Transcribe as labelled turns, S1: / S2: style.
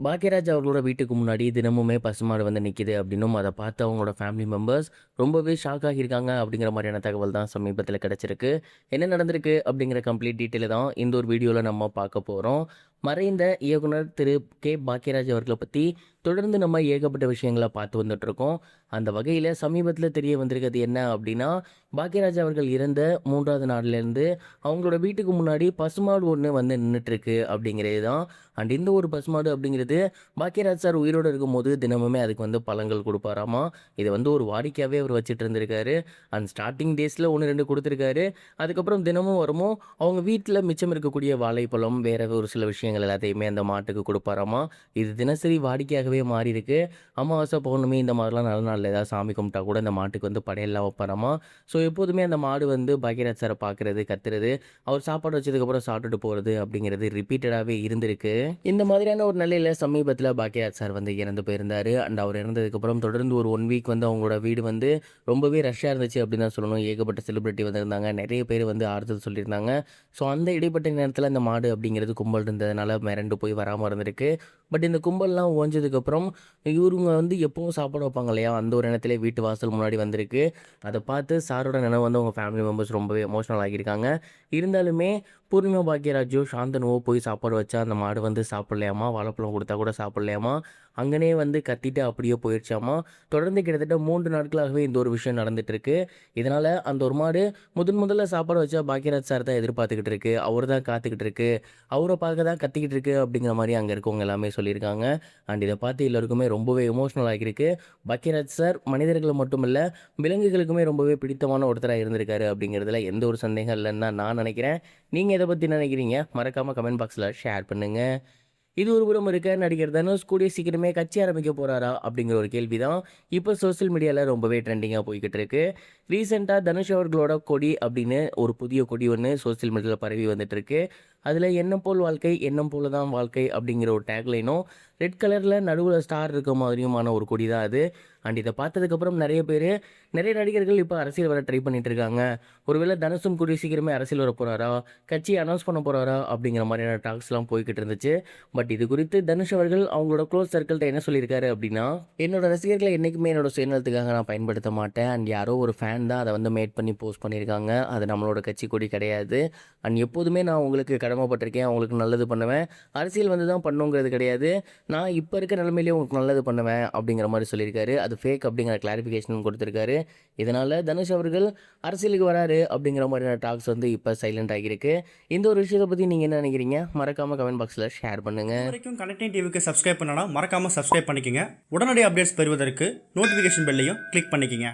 S1: பாக்யராஜ் அவர்களோட வீட்டுக்கு முன்னாடி தினமுமே பசுமாடு வந்து நிக்குது அப்படின்னும், அத பார்த்து அவங்களோட ஃபேமிலி மெம்பர்ஸ் ரொம்பவே ஷாக் ஆகியிருக்காங்க அப்படிங்கிற மாதிரியான தகவல் தான் சமீபத்தில கிடைச்சிருக்கு. என்ன நடந்திருக்கு அப்படிங்கிற கம்ப்ளீட் டீட்டெயில தான் இந்த ஒரு வீடியோல நம்ம பார்க்க போறோம். மறைந்த இயக்குனர் திரு கே. பாக்யராஜ் அவர்கள பத்தி தொடர்ந்து நம்ம ஏகப்பட்ட விஷயங்கள பார்த்து வந்துட்டுருக்கோம். அந்த வகையில சமீபத்தில தெரிய வந்திருக்கிறது என்ன அப்படின்னா, பாக்யராஜ் அவர்கள் இறந்த 3வது நாள்லேருந்து அவங்களோட வீட்டுக்கு முன்னாடி பசுமாடு ஒண்ணு வந்து நின்னுட்டுருக்கு அப்படிங்கிறது தான். அண்ட் இந்த ஒரு பசுமாடு அப்படிங்கிறது பாக்யராஜ் சார் உயிரோட இருக்கும்போது தினமுமே அதுக்கு வந்து பழங்கள் குடுப்பாராமா. இத வந்து ஒரு வாடிக்கையாவே அவர் வச்சுட்டு இருந்திருக்காரு. அண்ட் ஸ்டார்ட்டிங் டேஸ்ல 1, 2 குடுத்துருக்காரு. அதுக்கப்புறம் தினமும் வருமோ, அவங்க வீட்ல மிச்சம் இருக்கக்கூடிய வாழைப்பழம், வேற ஒரு சில விஷயங்கள் எல்லாத்தையுமே அந்த மாட்டுக்கு குடுப்பாராமா. இது தினசரி வாடிக்கையாகவே மாறியிருக்கு. அமாவாசை, பௌர்ணமி இந்த மாதிரிலாம் நல்ல நாள்ல ஏதாவது சாமி கும்பிட்டா கூட இந்த மாட்டுக்கு வந்து படையல்லாம் வைப்பாராமா. ஸோ எப்போதுமே அந்த மாடு வந்து பாக்யராஜ் சார பார்க்குறது, கத்துறது, அவர் சாப்பாடு வச்சதுக்கப்புறம் சாப்பிட்டுட்டு போறது அப்படிங்கிறது ரிப்பீட்டடாவே இருந்திருக்கு. இந்த மாதிரியான ஒரு நிலையில சமீபத்தில பாக்யராஜ் சார் வந்து இறந்து போயிருந்தாரு. அண்ட் அவர் இறந்ததுக்கப்புறம் தொடர்ந்து ஒரு 1 வீக் வந்து அவங்களோட வீடு வந்து ரொம்பவே ரஷ்ஷா இருந்துச்சு அப்படின்னு தான் சொல்லணும். ஏகப்பட்ட செலிபிரிட்டி வந்திருந்தாங்க. நெறைய பேர் வந்து ஆறுதல் சொல்லியிருந்தாங்க. ஸோ அந்த இடைப்பட்ட நேரத்தில இந்த மாடு அப்படிங்கிறது கும்பல் இருந்ததுனால மிரண்டு போய் வராம இருந்திருக்கு. பட் இந்த கும்பல்லாம் ஓஞ்சதுக்கப்புறம் இவருங்க வந்து எப்பவும் சாப்பாடு வைப்பாங்க இல்லையா? அந்த ஒரு எண்ணத்திலே வீட்டு வாசல் முன்னாடி வந்திருக்கு. அத பார்த்து சாரோட நினைவு வந்து அவங்க ஃபேமிலி மெம்பர்ஸ் ரொம்பவே எமோஷனல் ஆகியிருக்காங்க. இருந்தாலுமே பூர்ணிமா பாக்யராஜோ, சாந்தனுவோ போய் சாப்பாடு வச்சா அந்த மாடு வந்து சாப்பிடலையாமா. வாழைப்பழம் குடுத்தா கூட சாப்பிடலையாமா. அங்கனே வந்து கத்திட்டு அப்படியே போயிருச்சாமா. தொடர்ந்து கிட்டத்தட்ட 3 நாட்களாகவே இந்த ஒரு விஷயம் நடந்துட்டு இருக்கு. இதனால அந்த ஒரு மாடு முதல்ல சாப்பாடு வச்சா பாக்யராஜ் சார் தான் எதிர்பார்த்துக்கிட்டு இருக்கு. அவரு தான் காத்துக்கிட்டு இருக்கு. அவர பார்க்க தான் கத்திக்கிட்டு இருக்கு அப்படிங்கிற மாரி அங்க இருக்கவங்க எல்லாமே சொல்லியிருக்காங்க. அண்ட் இத பார்த்து எல்லாருக்குமே ரொம்பவே எமோஷனல் ஆகியிருக்கு. பாக்யராஜ் சார் மனிதர்கள் மட்டும் இல்ல, விலங்குகளுக்குமே ரொம்பவே பிடித்தமான ஒருத்தரா இருந்திருக்காரு அப்படிங்கிறதுல எந்த ஒரு சந்தேகம் இல்லன்னு தான் நான் நினைக்கிறேன். நீங்க எத பத்தி நினைக்கிறீங்க? மறக்காம கமெண்ட் பாக்ஸ்ல ஷேர் பண்ணுங்க. இது ஒரு புறம் இருக்க, நடிகர் தனுஷ் கூடிய சீக்கிரமே கட்சி ஆரம்பிக்க போறாரா? அப்படிங்கிற ஒரு கேள்வி தான் இப்போ சோசியல் மீடியால ரொம்பவே ட்ரெண்டிங்கா போய்க்கிட்டு இருக்கு. ரீசெண்டா தனுஷ் அவர்களோட கொடி அப்படின்னு ஒரு புதிய கொடி ஒண்ணு சோசியல் மீடியால பரவி வந்துட்டு இருக்கு. அதுல "எண்ணம் போல் வாழ்க்கை, எண்ணம் போல தான் வாழ்க்கை" அப்படிங்கிற ஒரு டேக்லைனும், ரெட் கலர்ல நடுவுல ஸ்டார் இருக்க மாதிரியுமான ஒரு கொடி தான் அது. அண்ட் இத பார்த்ததுக்கப்புறம் நெறைய நடிகர்கள் இப்ப அரசியல் வர ட்ரை பண்ணிட்டு இருக்காங்க. ஒருவேளை தனுஷும் கூடிய சீக்கிரமே அரசியல் வரப் போறாரா? கட்சிய அனௌன்ஸ் பண்ண போறாரா? அப்படிங்கிற மாதிரியான டாக்ஸ்லாம் போய்க்கிட்டு இருந்துச்சு. பட் இது குறித்து தனுஷ் அவர்கள் அவங்களோட க்ளோஸ் சர்க்கிள்ட்ட என்ன சொல்லியிருக்காரு அப்படின்னா, "என்னோட ரசிகர்களை என்னைக்குமே என்னோட சுயநலத்துக்காக நான் பயன்படுத்த மாட்டேன். அண்ட் யாரோ ஒரு ஃபேன் தான் அத வந்து மேட் பண்ணி போஸ்ட் பண்ணியிருக்காங்க. அது நம்மளோட கட்சி கொடி கிடையாது. அண்ட் எப்போதுமே நான் உங்களுக்கு கடமைப்பட்டிருக்கேன். உங்களுக்கு நல்லது பண்ணுவேன். அரசியல் வந்து தான் பண்ணணுங்கிறது கிடையாது. நான் இப்ப இருக்க நிலைமையிலேயே உங்களுக்கு நல்லது பண்ணுவேன்." அப்படிங்கிற மாரி சொல்லியிருக்காரு. அது ஃபேக் அப்படிங்கிற கிளாரிஃபிகேஷனும் குடுத்திருக்காரு. இதனால தனுஷ் அவர்கள் அரசியலுக்கு வராரு அப்படிங்கிற மாதிரியான டாக்ஸ் வந்து இப்ப சைலண்ட் ஆகியிருக்கு. இந்த ஒரு விஷயத்த பத்தி நீங்க என்ன நினைக்கிறீங்க? மறக்காம கமெண்ட் பாக்ஸ்ல ஷேர் பண்ணுங்க.
S2: இதுவரைக்கும் கனெக்டிங் டிவிக்கு சப்ஸ்கிரைப் பண்ணனா மறக்காம சப்ஸ்கிரைப் பண்ணிக்கங்க. உடனடி அப்டேட்ஸ் பெறுவதற்கு நோட்டிஃபிகேஷன் பெல்லையும் கிளிக் பண்ணிக்கங்க.